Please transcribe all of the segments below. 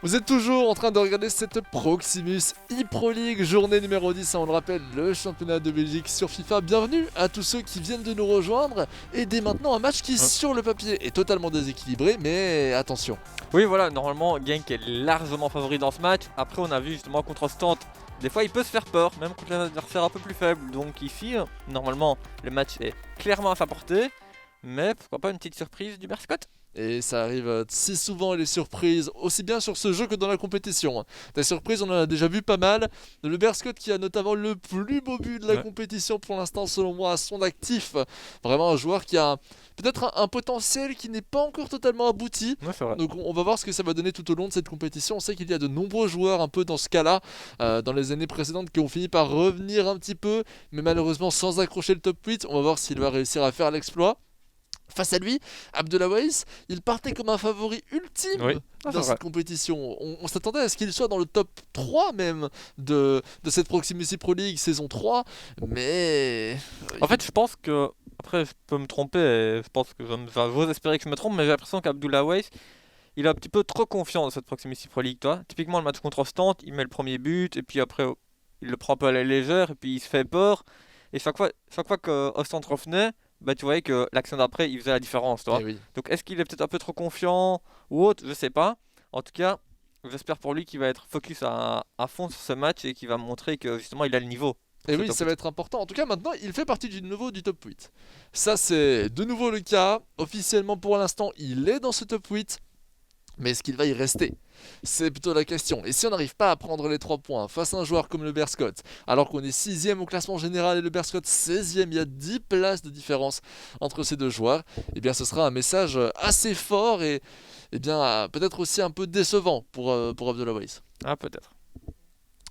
Vous êtes toujours en train de regarder cette Proximus ePro League, journée numéro 10, on le rappelle, le championnat de Belgique sur FIFA. Bienvenue à tous ceux qui viennent de nous rejoindre. Et dès maintenant, un match qui, sur le papier, est totalement déséquilibré, mais attention. Oui, voilà, normalement, Genk est largement favori dans ce match. Après, on a vu justement contre Stant, des fois il peut se faire peur, même contre un adversaire un peu plus faible. Donc ici, normalement, le match est clairement à sa portée. Mais pourquoi pas une petite surprise du Berscott? Et ça arrive si souvent les surprises, aussi bien sur ce jeu que dans la compétition. Des surprises, on en a déjà vu pas mal. Le Berscott qui a notamment le plus beau but de la compétition pour l'instant, selon moi, à son actif. Vraiment un joueur qui a peut-être un potentiel qui n'est pas encore totalement abouti. Ouais, c'est vrai. Donc on va voir ce que ça va donner tout au long de cette compétition. On sait qu'il y a de nombreux joueurs un peu dans ce cas-là, dans les années précédentes, qui ont fini par revenir un petit peu, mais malheureusement sans accrocher le top 8. On va voir s'il va réussir à faire l'exploit. Face à lui, Abdullah Weiss, il partait comme un favori ultime dans cette compétition. On s'attendait à ce qu'il soit dans le top 3 même de cette Proximus ePro League saison 3, mais... En fait, je pense que... Après, je peux me tromper, et je pense que j'ose espérer que je me trompe, mais j'ai l'impression qu'Abdullah Weiss, il a un petit peu trop confiance dans cette Proximus ePro League, toi. Typiquement, le match contre Ostend, il met le premier but, et puis après, il le prend un peu à la légère, et puis il se fait peur. Et chaque fois que Ostend revenait, bah tu voyais que l'action d'après il faisait la différence, toi. Oui. Donc est-ce qu'il est peut-être un peu trop confiant ou autre, je sais pas. En tout cas, j'espère pour lui qu'il va être focus à fond sur ce match et qu'il va montrer que justement il a le niveau. Et oui, ça va être important. En tout cas, maintenant, il fait partie du nouveau du top 8. Ça, c'est de nouveau le cas. Officiellement, pour l'instant, il est dans ce top 8. Mais est-ce qu'il va y rester? C'est plutôt la question. Et si on n'arrive pas à prendre les 3 points face à un joueur comme le Berscott, alors qu'on est 6ème au classement général et le Berscott 16ème, il y a 10 places de différence entre ces deux joueurs, eh bien ce sera un message assez fort et bien peut-être aussi un peu décevant pour Abdullah Weiss. Ah, peut-être.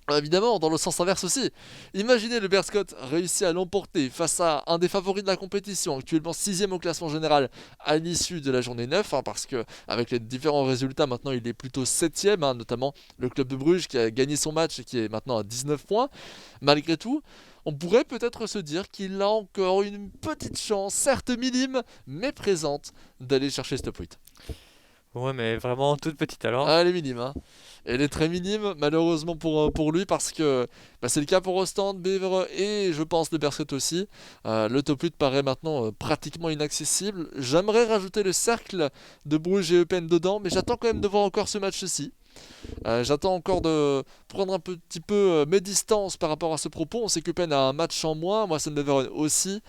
Évidemment, dans le sens inverse aussi. Imaginez le Berscott réussir à l'emporter face à un des favoris de la compétition, actuellement 6ème au classement général à l'issue de la journée 9, parce que avec les différents résultats, maintenant il est plutôt 7ème, notamment le club de Bruges qui a gagné son match et qui est maintenant à 19 points. Malgré tout, on pourrait peut-être se dire qu'il a encore une petite chance, certes minime, mais présente, d'aller chercher ce top 8. Ouais, mais vraiment toute petite alors. Ah, elle est minime, Elle est très minime, malheureusement pour lui, parce que c'est le cas pour Ostend, Bever et je pense le Berscott aussi. Le top 8 paraît maintenant pratiquement inaccessible. J'aimerais rajouter le cercle de Bruges et Eupen dedans, mais j'attends quand même de voir encore ce match-ci. J'attends encore de prendre un petit peu mes distances par rapport à ce propos. On sait qu'Eupen a un match en moins, moi Bever aussi.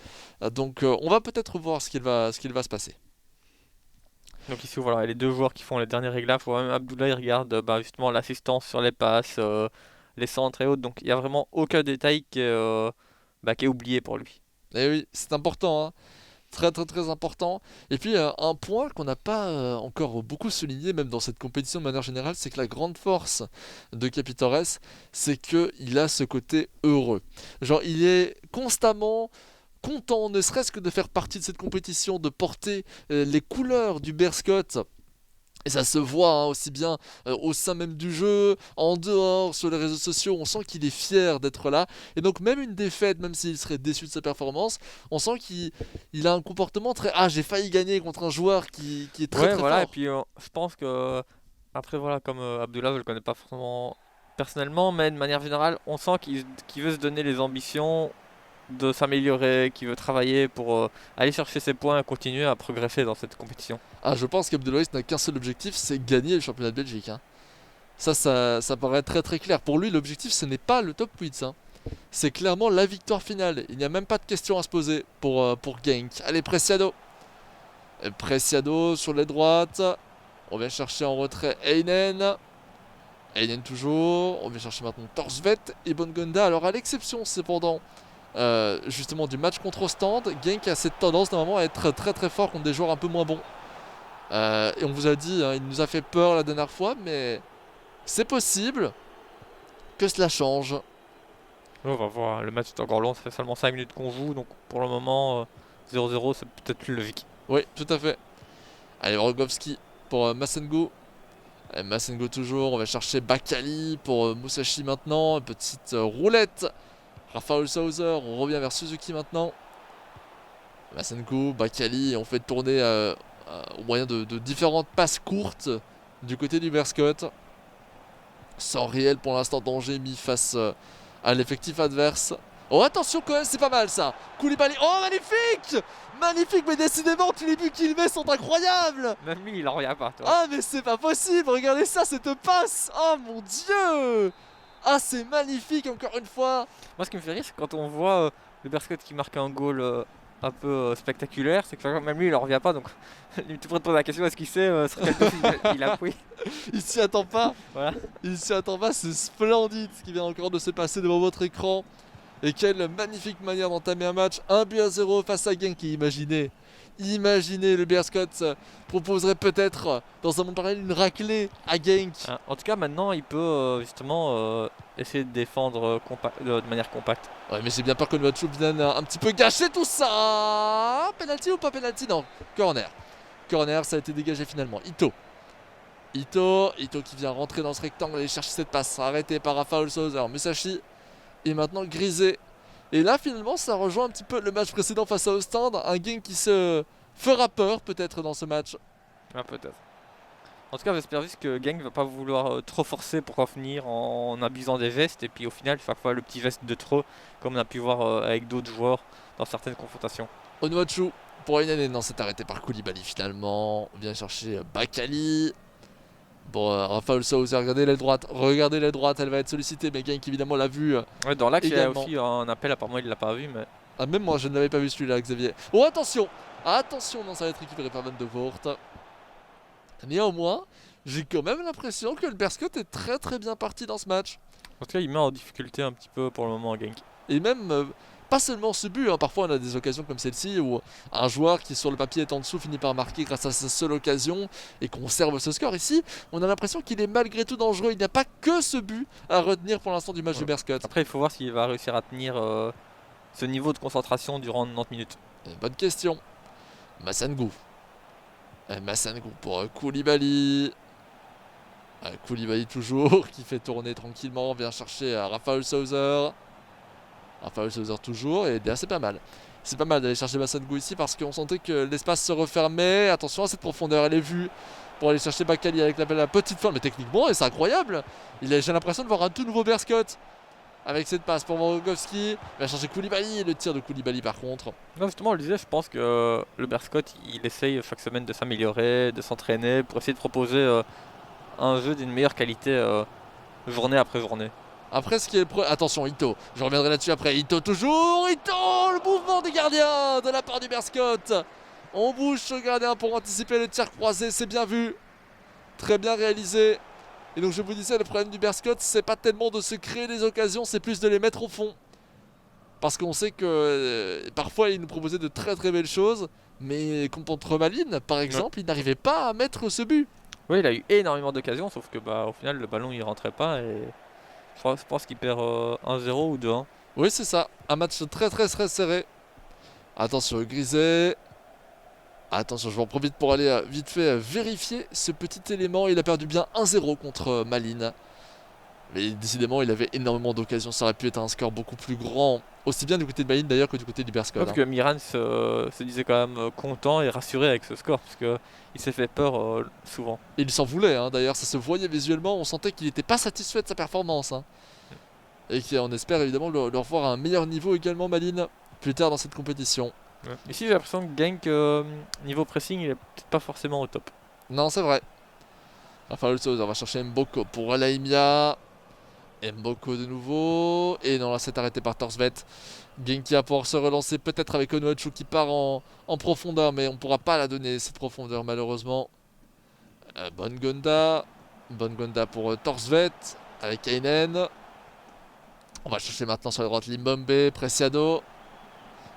Donc on va peut-être voir ce qu'il va se passer. Donc ici, voilà, les deux joueurs qui font les derniers réglages, faut même Abdullah il regarde justement l'assistance sur les passes, les centres et autres. Donc il n'y a vraiment aucun détail qui est oublié pour lui. Et oui, c'est important, Très très très important. Et puis un point qu'on n'a pas encore beaucoup souligné, même dans cette compétition de manière générale, c'est que la grande force de Capitores, c'est qu'il a ce côté heureux. Genre il est constamment content, ne serait-ce que de faire partie de cette compétition, de porter les couleurs du Berscott. Et ça se voit aussi bien au sein même du jeu, en dehors, sur les réseaux sociaux, on sent qu'il est fier d'être là. Et donc même une défaite, même s'il serait déçu de sa performance, on sent qu'il a un comportement très... Ah, j'ai failli gagner contre un joueur qui est très très voilà, fort. et puis je pense que, après voilà, comme Abdullah, je le connais pas forcément personnellement, mais de manière générale, on sent qu'il veut se donner les ambitions de s'améliorer, qu'il veut travailler pour aller chercher ses points et continuer à progresser dans cette compétition. Ah, je pense qu'Abdullah n'a qu'un seul objectif, c'est gagner le championnat de Belgique. Ça paraît très très clair. Pour lui, l'objectif, ce n'est pas le top 8. C'est clairement la victoire finale. Il n'y a même pas de question à se poser pour Genk. Allez, Preciado. Preciado sur les droites. On vient chercher en retrait Einen. Einen toujours. On vient chercher maintenant Torsvet et Bongonda. Alors à l'exception cependant justement du match contre Ostend, Genk a cette tendance normalement à être très très fort contre des joueurs un peu moins bons. Et on vous a dit, il nous a fait peur la dernière fois, mais c'est possible que cela change. On va voir, le match est encore long, ça fait seulement 5 minutes qu'on joue, donc pour le moment 0-0 c'est peut-être plus logique. Oui, tout à fait. Allez, Rogowski pour Massengo. Massengo toujours, on va chercher Bakali pour Musashi maintenant. Petite roulette. Rafael Sauser, on revient vers Suzuki maintenant. Massengo, Bakali, on fait tourner au moyen de différentes passes courtes du côté du Berscott. Sans réel pour l'instant danger mis face à l'effectif adverse. Oh attention quand même, c'est pas mal ça. Koulibaly, oh magnifique. Magnifique, mais décidément tous les buts qu'il met sont incroyables. Même lui, il en revient pas, toi. Ah mais c'est pas possible, regardez ça, cette passe. Oh mon dieu. Ah c'est magnifique encore une fois. Moi, ce qui me fait rire, c'est quand on voit le Berscott qui marque un goal un peu spectaculaire, c'est que même lui, il en revient pas. Donc, tu pourrais te poser la question, est-ce qu'il sait sur quel touche il a pris? Il s'y attend pas. Voilà. Il s'y attend pas, c'est splendide ce qui vient encore de se passer devant votre écran. Et quelle magnifique manière d'entamer un match. 1-0 face à Genk. Imaginez le Berscott proposerait peut-être dans un monde parallèle une raclée à Genk. Hein, en tout cas, maintenant, il peut justement essayer de défendre de manière compacte. Ouais mais j'ai bien peur que notre vienne un petit peu gâcher tout ça. Penalty ou pas penalty? Non, corner. Corner, ça a été dégagé finalement. Ito qui vient rentrer dans ce rectangle et chercher cette passe. Arrêté par Rafael Sousa. Musashi. Et maintenant Grisé. Et là finalement ça rejoint un petit peu le match précédent face à Ostende. Un game qui se fera peur peut-être dans ce match. Ah, peut-être. En tout cas, j'espère juste que Genk va pas vouloir trop forcer pour revenir en abusant des gestes. Et puis au final, chaque fois le petit geste de trop, comme on a pu voir avec d'autres joueurs dans certaines confrontations. Onuachu pour Inanen. Non, c'est arrêté par Koulibaly finalement. On vient chercher Bakali. Bon, Rafael Sousa, regardez l'aile droite, elle va être sollicitée, mais Genk évidemment l'a vu. Ouais, dans l'axe, il y a Également. aussi un appel, apparemment il l'a pas vu, mais Ah, même moi je ne l'avais pas vu celui-là, Xavier. Oh, attention! Attention, non, ça va être récupéré par Van de Voort. Néanmoins, j'ai quand même l'impression que le Berscott est très très bien parti dans ce match. en tout cas, il met en difficulté un petit peu pour le moment Genk. Et même, pas seulement ce but, hein, parfois on a des occasions comme celle-ci où un joueur qui sur le papier est en dessous finit par marquer grâce à sa seule occasion et conserve ce score. Ici, on a l'impression qu'il est malgré tout dangereux. Il n'y a pas que ce but à retenir pour l'instant du match Ouais. du Berscott. Après, il faut voir s'il va réussir à tenir ce niveau de concentration durant 90 minutes. Bonne question. Massangou. Massangou pour Koulibaly. Koulibaly toujours qui fait tourner tranquillement. Vient chercher Rafael Sousa. Rafael Sousa toujours. Et bien c'est pas mal. C'est pas mal d'aller chercher Massangou ici parce qu'on sentait que l'espace se refermait. Attention à cette profondeur, elle est vue. Pour aller chercher Bakali avec la petite fin. Mais techniquement, c'est incroyable. J'ai l'impression de voir un tout nouveau Berscott. Avec cette passe pour Morogowski. Il va chercher Koulibaly. Le tir de Koulibaly par contre. Non, justement, on le disait, je pense que le Berscott, il essaye chaque semaine de s'améliorer, de s'entraîner pour essayer de proposer un jeu d'une meilleure qualité journée après journée. Après ce qui est attention Ito, je reviendrai là-dessus après. Ito toujours, Ito, le mouvement des gardiens de la part du Berscott. On bouge ce gardien pour anticiper le tir croisé, c'est bien vu. Très bien réalisé. Et donc je vous disais, le problème du Berscott, c'est pas tellement de se créer des occasions, c'est plus de les mettre au fond. Parce qu'on sait que parfois il nous proposait de très très belles choses, mais contre Malines par exemple, il n'arrivait pas à mettre ce but. Oui, il a eu énormément d'occasions, sauf que au final, le ballon il rentrait pas et je pense qu'il perd 1-0 ou 2-1. Oui, c'est ça, un match très très très serré. Attention, Griset. Attention, je m'en profite pour aller vite fait vérifier ce petit élément. Il a perdu bien 1-0 contre Malines. Mais décidément, il avait énormément d'occasions. Ça aurait pu être un score beaucoup plus grand. Aussi bien du côté de Malines d'ailleurs que du côté du Berscott. Parce que Miran se disait quand même content et rassuré avec ce score, parce qu'il s'est fait peur souvent. Et il s'en voulait, hein. D'ailleurs, ça se voyait visuellement. On sentait qu'il n'était pas satisfait de sa performance. Hein. Et qu'on espère évidemment le revoir à un meilleur niveau également, Malines, plus tard dans cette compétition. Ouais. Ici, j'ai l'impression que Genk, niveau pressing, il est peut-être pas forcément au top. Non, c'est vrai. Rafael Sousa, on va chercher Mboko pour Alaimia. Mboko de nouveau. Et non, là, c'est arrêté par Torsvet. Genk qui va pouvoir se relancer peut-être avec Onuachu qui part en profondeur, mais on ne pourra pas la donner cette profondeur malheureusement. Bonne Gonda pour Torsvet avec Einen. On va chercher maintenant sur la droite Limbombe, Preciado.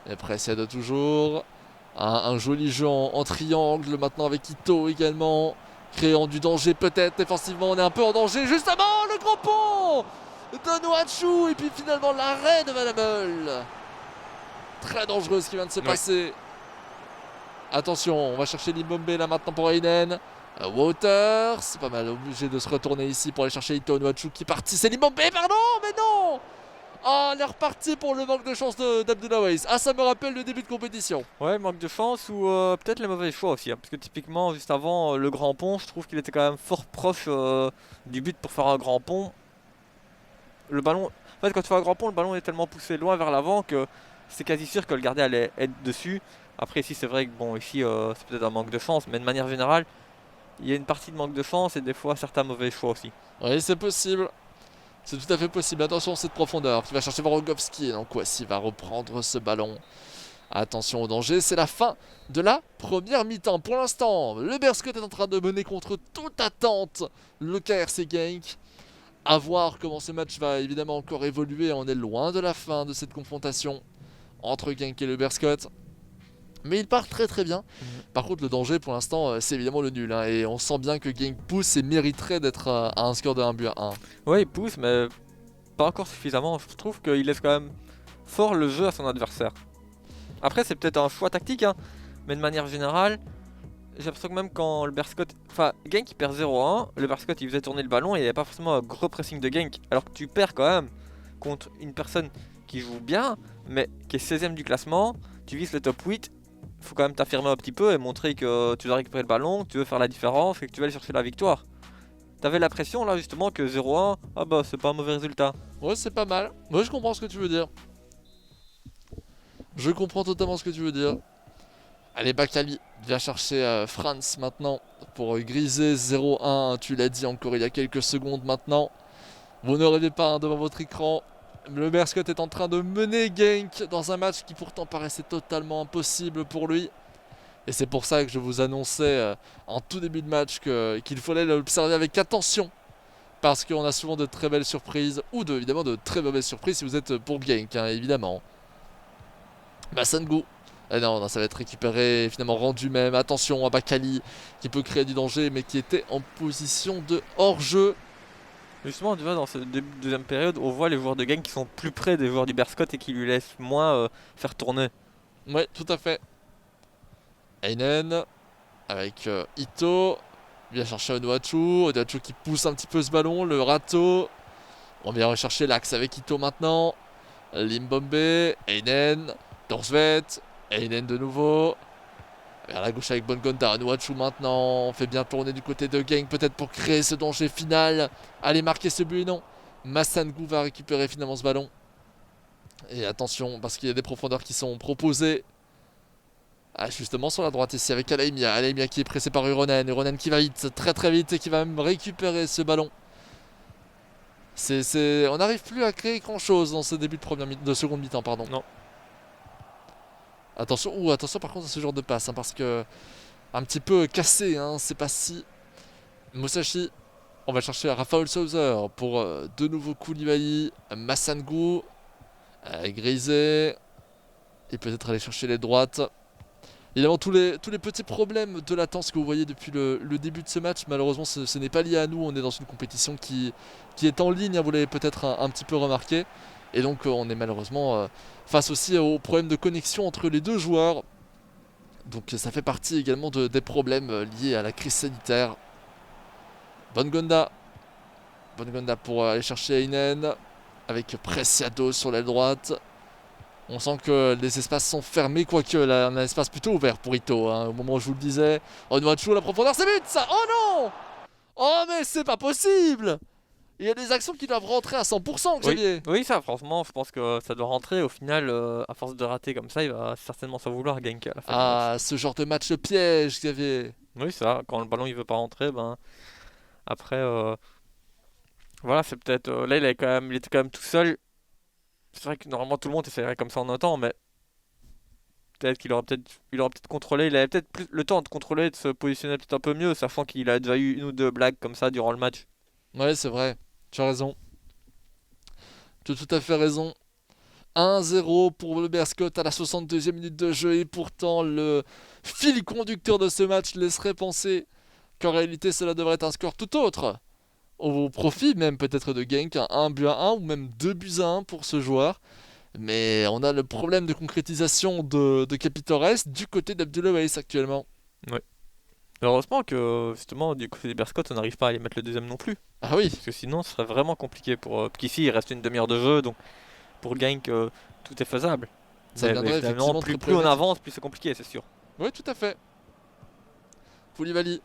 Et Preciado toujours. Un joli jeu en triangle maintenant avec Ito également. Créant du danger peut-être défensivement. On est un peu en danger. Justement, le gros pont de Noachu. Et puis finalement l'arrêt de Van Hammel. Très dangereux ce qui vient de se passer. Attention, on va chercher Limbombe là maintenant pour Einen. Waters, c'est pas mal, obligé de se retourner ici pour aller chercher Ito Noachu qui est parti. C'est Limbombe, pardon, mais non. Oh, on est reparti pour le manque de chance d'Abdullah Weiss. Ah, ça me rappelle le début de compétition. Ouais, manque de chance ou peut-être les mauvais choix aussi, hein, parce que typiquement, juste avant le grand pont, je trouve qu'il était quand même fort proche du but pour faire un grand pont. Le ballon, en fait, quand tu fais un grand pont, le ballon est tellement poussé loin vers l'avant que c'est quasi sûr que le gardien allait être dessus. Après, ici, c'est vrai que bon, ici, c'est peut-être un manque de chance, mais de manière générale, il y a une partie de manque de chance et des fois certains mauvais choix aussi. Oui, c'est possible. C'est tout à fait possible. Attention, cette profondeur qui va chercher Vorogovski. Et donc, Kwasi va reprendre ce ballon. Attention au danger, c'est la fin de la première mi-temps. Pour l'instant, le Berscott est en train de mener contre toute attente le KRC Genk. À voir comment ce match va évidemment encore évoluer. On est loin de la fin de cette confrontation entre Genk et le Berscott. Mais il part très très bien. Par contre, le danger pour l'instant, c'est évidemment le nul, hein. Et on sent bien que Genk pousse et mériterait d'être à un score de 1 but à 1. Ouais, il pousse, mais pas encore suffisamment. Je trouve qu'il laisse quand même fort le jeu à son adversaire. Après, c'est peut-être un choix tactique, hein, mais de manière générale, j'ai l'impression que même quand le Berscott. Enfin, Genk il perd 0-1, le Berscott il faisait tourner le ballon et il n'y avait pas forcément un gros pressing de Genk. Alors que tu perds quand même contre une personne qui joue bien, mais qui est 16ème du classement, tu vises le top 8, faut quand même t'affirmer un petit peu et montrer que tu dois récupérer le ballon, que tu veux faire la différence et que tu veux aller chercher la victoire. T'avais la pression là justement que 0-1, ah bah c'est pas un mauvais résultat. Ouais, c'est pas mal. Moi, je comprends ce que tu veux dire. Je comprends totalement ce que tu veux dire. Allez, Bakali vient chercher Franz maintenant pour griser 0-1. Tu l'as dit encore il y a quelques secondes maintenant. Vous ne rêvez pas, hein, devant votre écran. Le Berscott est en train de mener Genk dans un match qui pourtant paraissait totalement impossible pour lui. Et c'est pour ça que je vous annonçais en tout début de match qu'il fallait l'observer avec attention. Parce qu'on a souvent de très belles surprises, ou évidemment de très mauvaises surprises si vous êtes pour Genk, hein, évidemment. Masangu. Non, ça va être récupéré, finalement rendu même. Attention à Bakali qui peut créer du danger mais qui était en position de hors-jeu. Justement, tu vois, dans cette deuxième période, on voit les joueurs de Genk qui sont plus près des joueurs du Berscott et qui lui laissent moins faire tourner. Ouais, tout à fait. Einen avec Ito. Il vient chercher Onuachu. Onuachu qui pousse un petit peu ce ballon. Le râteau. On vient rechercher l'axe avec Ito maintenant. Limbombe. Einen. Dorsvet. Einen de nouveau. Vers la gauche avec Bongonda. Onuachu maintenant. On fait bien tourner du côté de Genk. Peut-être pour créer ce danger final. Allez marquer ce but. Non. Masangu va récupérer finalement ce ballon. Et attention parce qu'il y a des profondeurs qui sont proposées. Ah, justement sur la droite ici avec Alaimia. Alaimia qui est pressé par Uronen. Uronen qui va vite, très très vite et qui va même récupérer ce ballon. On n'arrive plus à créer grand chose dans ce début de seconde mi-temps, pardon. Non. Attention, attention par contre à ce genre de passe, hein, parce que un petit peu cassé, hein, c'est pas si. Musashi, on va chercher Rafael Souser pour de nouveau Koulibaly, Masangu, Grisé, et peut-être aller chercher les droites. Évidemment, tous les petits problèmes de latence que vous voyez depuis le début de ce match, malheureusement, ce n'est pas lié à nous. On est dans une compétition qui est en ligne, hein, vous l'avez peut-être un petit peu remarqué. Et donc, on est malheureusement face aussi aux problèmes de connexion entre les deux joueurs. Donc, ça fait partie également des problèmes liés à la crise sanitaire. Bongonda. Bongonda pour aller chercher Einen. Avec Preciado sur l'aile droite. On sent que les espaces sont fermés, quoique là, on a un espace plutôt ouvert pour Ito, hein, au moment où je vous le disais. Onuachu, la profondeur, c'est but ça. Oh non. Oh mais c'est pas possible. Il y a des actions qui doivent rentrer à 100%, Xavier. Oui, ça, franchement, je pense que ça doit rentrer. Au final, à force de rater comme ça, il va certainement s'en vouloir Genk à la fin du match. Ah, ce genre de match piège, Xavier. Oui, ça, quand le ballon il veut pas rentrer, ben après, voilà, c'est peut-être. Là, il était quand même tout seul. C'est vrai que normalement tout le monde essaierait comme ça en un temps, mais peut-être il aurait peut-être contrôlé, il avait peut-être plus le temps de contrôler, de se positionner peut-être un peu mieux, sachant qu'il a déjà eu une ou deux blagues comme ça durant le match. Ouais, c'est vrai. Tu as raison. Tu as tout à fait raison. 1-0 pour le Berscott à la 62e minute de jeu. Et pourtant, le fil conducteur de ce match laisserait penser qu'en réalité, cela devrait être un score tout autre. Au profit même peut-être de Genk, un but à 1 ou même 2 buts à 1 pour ce joueur. Mais on a le problème de concrétisation de Capitores du côté d'Abdullah Weiss actuellement. Ouais. Heureusement que justement du côté des Berscott on n'arrive pas à les mettre le deuxième non plus. Ah oui, Parce que sinon ce serait vraiment compliqué pour. Parce qu'ici il reste une demi-heure de jeu, donc pour Genk, tout est faisable. Ça Mais deviendrait évidemment, effectivement plus, très plus on problématique. avance, plus c'est compliqué, c'est sûr. Oui, tout à fait. Koulibaly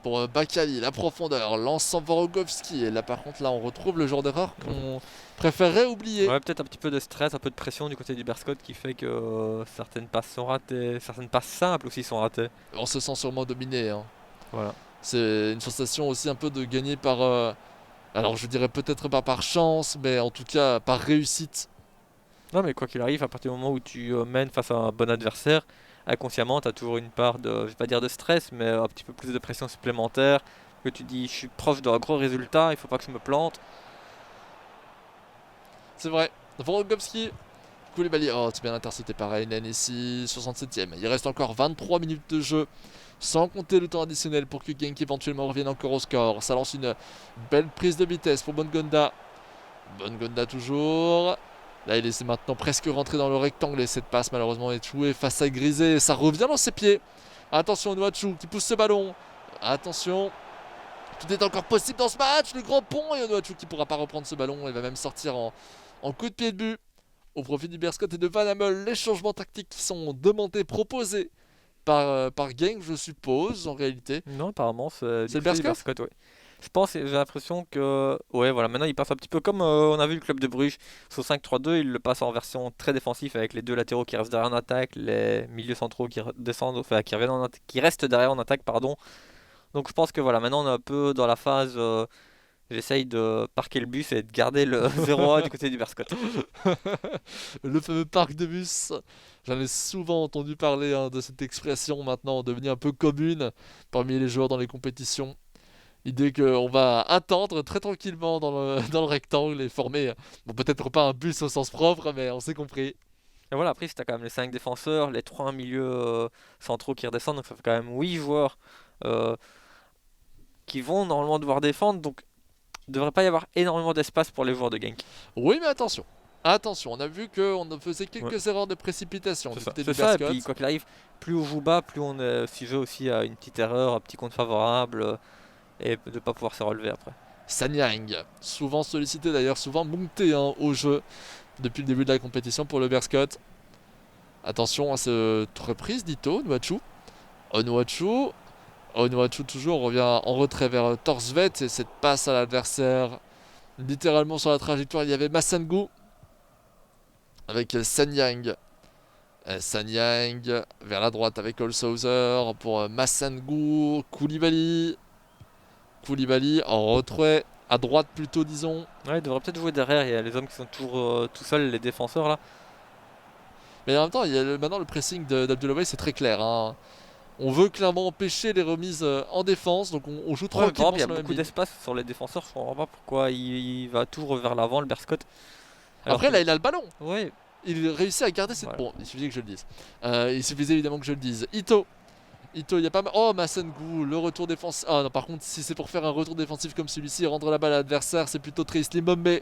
pour Bakali, la profondeur, lance en Vorogowski. Et là, par contre, là, on retrouve le genre d'erreur qu'on préférerait oublier. Ouais, peut-être un petit peu de stress, un peu de pression du côté du Berscott qui fait que certaines passes sont ratées, certaines passes simples aussi sont ratées. On se sent sûrement dominé, hein. Voilà. C'est une sensation aussi un peu de gagner par... alors, je dirais peut-être pas par chance, mais en tout cas par réussite. Non, mais quoi qu'il arrive, à partir du moment où tu mènes face à un bon adversaire, inconsciemment, tu as toujours une part de, je vais pas dire de stress, mais un petit peu plus de pression supplémentaire. Que tu dis, je suis proche d'un gros résultat, il faut pas que je me plante. C'est vrai. Vorogowski, Koulibaly, oh, c'est bien intercepté par Aynen ici, 67ème. Il reste encore 23 minutes de jeu, sans compter le temps additionnel pour que Genk éventuellement revienne encore au score. Ça lance une belle prise de vitesse pour Bongonda. Bongonda toujours. Là, il est maintenant presque rentré dans le rectangle et cette passe malheureusement est jouée face à Grisé. Ça revient dans ses pieds. Attention, Onuachu qui pousse ce ballon. Attention. Tout est encore possible dans ce match. Le grand pont et Onuachu qui ne pourra pas reprendre ce ballon. Il va même sortir en coup de pied de but au profit du Berscott et de Van Hammel. Les changements tactiques qui sont demandés, proposés par Genk, je suppose, en réalité. Non, apparemment, c'est C'est le du côté du Berscott Berscott, ouais. Je pense, j'ai l'impression que. Ouais, voilà, maintenant il passe un petit peu comme on a vu le club de Bruges. Sur 5-3-2, il le passe en version très défensive avec les deux latéraux qui restent derrière en attaque, les milieux centraux qui descendent, enfin qui reviennent qui restent derrière en attaque, pardon. Donc je pense que voilà, maintenant on est un peu dans la phase. J'essaye de parquer le bus et de garder le 0-1 du côté du Berscott. Le fameux parc de bus. J'en ai souvent entendu parler hein, de cette expression maintenant devenue un peu commune parmi les joueurs dans les compétitions. L'idée qu'on va attendre très tranquillement dans le rectangle et former, bon, peut-être pas un bus au sens propre, mais on s'est compris. Et voilà, après, si t'as quand même les 5 défenseurs, les 3 milieux centraux qui redescendent, donc ça fait quand même 8 joueurs euh, qui vont normalement devoir défendre, donc il ne devrait pas y avoir énormément d'espace pour les joueurs de Genk. Oui, mais attention. Attention, on a vu qu'on faisait Ouais, quelques erreurs de précipitation c'est du ça. côté C'est du ça, et puis Berscott. quoi qu'il arrive, plus on joue bas, plus on est sujet aussi à une petite erreur, un petit compte favorable, et de ne pas pouvoir se relever après. Sanyang, souvent sollicité d'ailleurs, souvent monté hein, au jeu depuis le début de la compétition pour le Berscott. Attention à cette reprise d'Ito, Onuachu. Onuachu. Onuachu toujours revient en retrait vers Torsvet et cette passe à l'adversaire. Littéralement sur la trajectoire, il y avait Massangu avec Sanyang. Sanyang vers la droite avec Olshauser pour Massangu. Koulibaly. Koulibaly en retrait à droite plutôt disons. Ouais, il devrait peut-être jouer derrière, il y a les hommes qui sont toujours tout seuls, les défenseurs là. Mais en même temps, il y a maintenant le pressing d'Abdoulaye, c'est très clair, hein. On veut clairement empêcher les remises en défense, donc on joue Ouais, mais par tranquillement exemple, il y a sur la même beaucoup ligne. d'espace sur les défenseurs, je comprends pas pourquoi il va toujours vers l'avant, le Berscott. Alors Après, que. là, il a le ballon. Ouais, Il réussit à garder cette. voilà. Bon, il suffisait que je le dise. Il suffisait évidemment que je le dise. Ito. Ito, il y a pas mal. Oh, Massengu, le retour défensif. Ah non, par contre, si c'est pour faire un retour défensif comme celui-ci et rendre la balle à l'adversaire, c'est plutôt triste. Limbombe.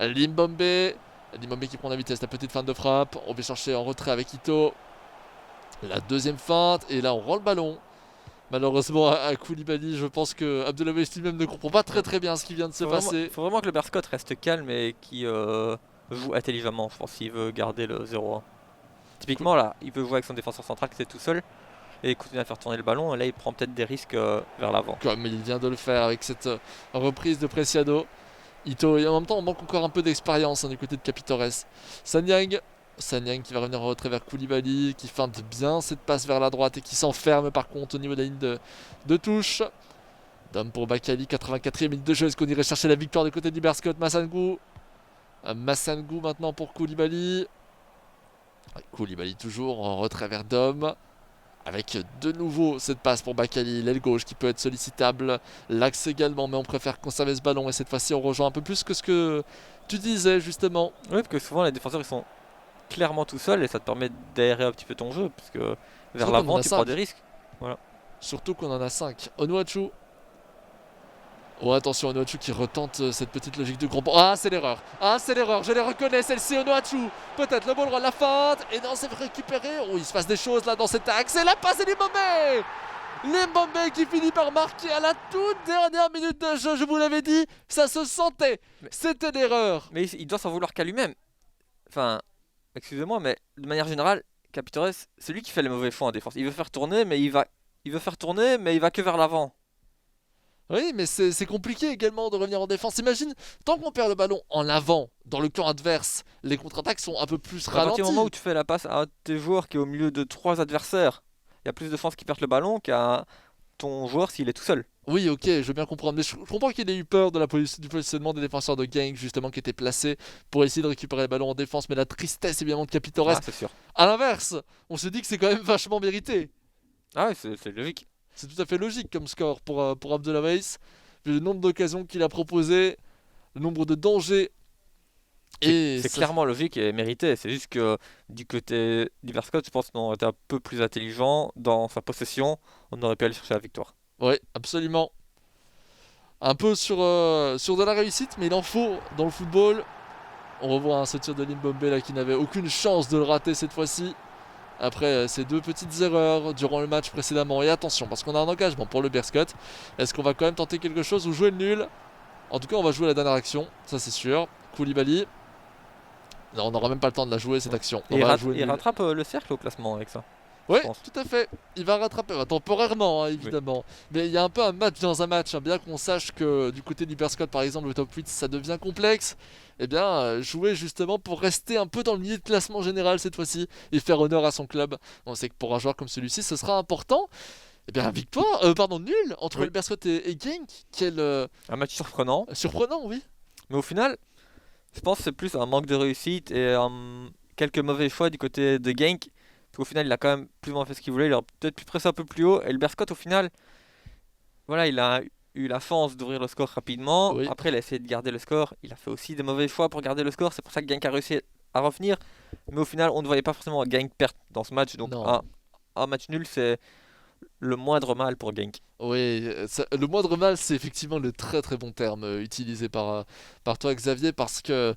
Limbombe. Limbombe qui prend la vitesse, la petite feinte de frappe. On va chercher en retrait avec Ito. La deuxième feinte. Et là, on rend le ballon. Malheureusement, à Koulibaly, je pense que Abdoulaye lui-même ne comprend pas très bien ce qui vient de se passer. Faut vraiment que le Berscott reste calme et qui joue intelligemment, je pense, s'il veut garder le 0-1. Typiquement là, il peut jouer avec son défenseur central qui est tout seul et continuer à faire tourner le ballon, et là il prend peut-être des risques vers l'avant. Comme il vient de le faire avec cette reprise de Preciado. Ito, et en même temps, on manque encore un peu d'expérience hein, du côté de Capitores. Sanyang. Sanyang qui va revenir en retrait vers Koulibaly, qui feinte bien cette passe vers la droite et qui s'enferme par contre au niveau de la ligne de touche. Dom pour Bakali, 84e minute de jeu. Est-ce qu'on irait chercher la victoire du côté du Berscott? Massangu. Massangu maintenant pour Koulibaly. Koulibaly toujours en retrait vers Dom. Avec de nouveau cette passe pour Bakali, l'aile gauche qui peut être sollicitable. L'axe également, mais on préfère conserver ce ballon. Et cette fois-ci, on rejoint un peu plus que ce que tu disais justement. Oui, parce que souvent les défenseurs ils sont clairement tout seuls et ça te permet d'aérer un petit peu ton jeu, parce que vers Surtout qu'on en l'avant a tu prends cinq. des risques. Surtout qu'on en a 5. Onuachu. Oh attention, Onuachu qui retente cette petite logique de gros bond. Ah c'est l'erreur. Ah c'est l'erreur, je les reconnais celle-ci Onuachu. Peut-être le ball la feinte. Et non c'est récupéré. Oh il se passe des choses là dans cet axe. Et la passe et Limbombe. Limbombe qui finit par marquer à la toute dernière minute de jeu. Je vous l'avais dit, ça se sentait. Mais, C'était l'erreur. mais il doit s'en vouloir qu'à lui-même. Enfin, excusez-moi, mais de manière générale, Capitores, c'est lui qui fait les mauvais choix en défense. Il veut faire tourner, mais il va que vers l'avant. Oui, mais c'est compliqué également de revenir en défense. Imagine, tant qu'on perd le ballon en avant, dans le camp adverse, les contre-attaques sont un peu plus À partir du moment où ralenties. tu fais la passe à un de tes joueurs qui est au milieu de trois adversaires, il y a plus de chances qu'il perde le ballon qu'à ton joueur s'il est tout seul. Oui, ok, je veux bien comprendre. Mais je comprends qu'il ait eu peur de du positionnement des défenseurs de Genk, justement, qui étaient placés pour essayer de récupérer le ballon en défense. Mais la tristesse, évidemment, de Capitores. Ah, c'est sûr. À l'inverse, on se dit que c'est quand même vachement mérité. Ah ouais, c'est logique. C'est tout à fait logique comme score pour Abdoulaye. Vu le nombre d'occasions qu'il a proposé, le nombre de dangers. Et C'est ça. clairement logique et mérité. C'est juste que du côté d'Iverscott, je pense qu'on aurait été un peu plus intelligent dans sa possession. On aurait pu aller chercher la victoire. Ouais, absolument. Un peu sur de la réussite, mais il en faut dans le football. On revoit ce tir de Limbombe là qui n'avait aucune chance de le rater cette fois-ci. Après ces deux petites erreurs durant le match précédemment. Et attention, parce qu'on a un engagement pour le Berscott. Est-ce qu'on va quand même tenter quelque chose ou jouer le nul? En tout cas, on va jouer la dernière action, ça c'est sûr. Koulibaly. Non, on n'aura même pas le temps de la jouer cette Ouais. action. Et On va jouer il nul. rattrape le cercle au classement avec ça, je Ouais, pense. tout à fait. Il va rattraper, temporairement, hein, Oui. évidemment. Mais il y a un peu un match dans un match, hein. Bien qu'on sache que du côté d'Hyperscott, par exemple, le top 8, ça devient complexe. Eh bien, jouer justement pour rester un peu dans le milieu de classement général cette fois-ci et faire honneur à son club. On sait que pour un joueur comme celui-ci, ce sera important. Eh bien, victoire, pardon, nul entre Oui. le Berscott et Genk. Quel Un match surprenant. surprenant, oui. Mais au final, je pense que c'est plus un manque de réussite et quelques mauvais choix du côté de Genk. Parce qu'au final, il a quand même plus ou moins fait ce qu'il voulait. Il aurait peut-être pu presser un peu plus haut. Et le Berscott, au final, voilà, il a eu la chance d'ouvrir le score rapidement. Oui, Après, il a essayé de garder le score. Il a fait aussi des mauvais choix pour garder le score. C'est pour ça que Genk a réussi à revenir. Mais au final, on ne voyait pas forcément Genk perdre dans ce match. Donc, non. un match nul, c'est le moindre mal pour Genk. Oui, le moindre mal, c'est effectivement le très très bon terme utilisé par toi, Xavier, parce que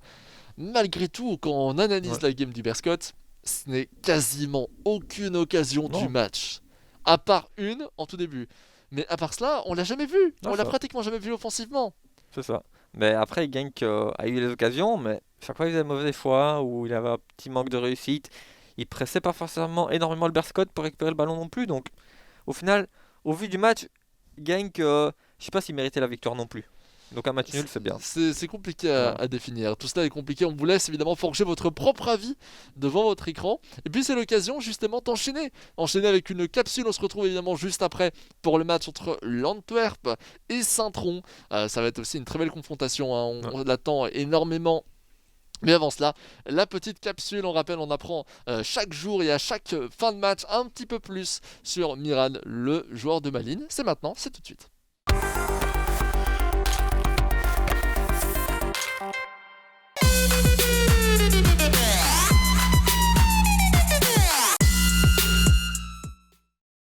malgré tout, quand on Ouais. analyse la game du Berscott, ce n'est quasiment aucune occasion du Non, match. À part une en tout début. Mais à part cela, on l'a jamais vu. non, On l'a ça. pratiquement jamais vu offensivement. C'est ça. Mais après, Genk a eu les occasions, mais chaque fois il faisait mauvais choix ou il avait un petit manque de réussite. Il pressait pas forcément énormément le Berscott pour récupérer le ballon non plus. Donc, au final, au vu du match, Genk, je sais pas s'il méritait la victoire non plus. Donc, un match nul, c'est bien. C'est compliqué Voilà. à définir. Tout cela est compliqué. On vous laisse évidemment forger votre propre avis devant votre écran. Et puis c'est l'occasion justement d'enchaîner. Enchaîner avec une capsule. On se retrouve évidemment juste après pour le match entre l'Antwerp et Saint-Tron. Ça va être aussi une très belle confrontation, hein. Ouais. On l'attend énormément. Mais avant cela, la petite capsule, on rappelle, on apprend chaque jour et à chaque fin de match un petit peu plus sur Miran, le joueur de Malines. C'est maintenant, c'est tout de suite.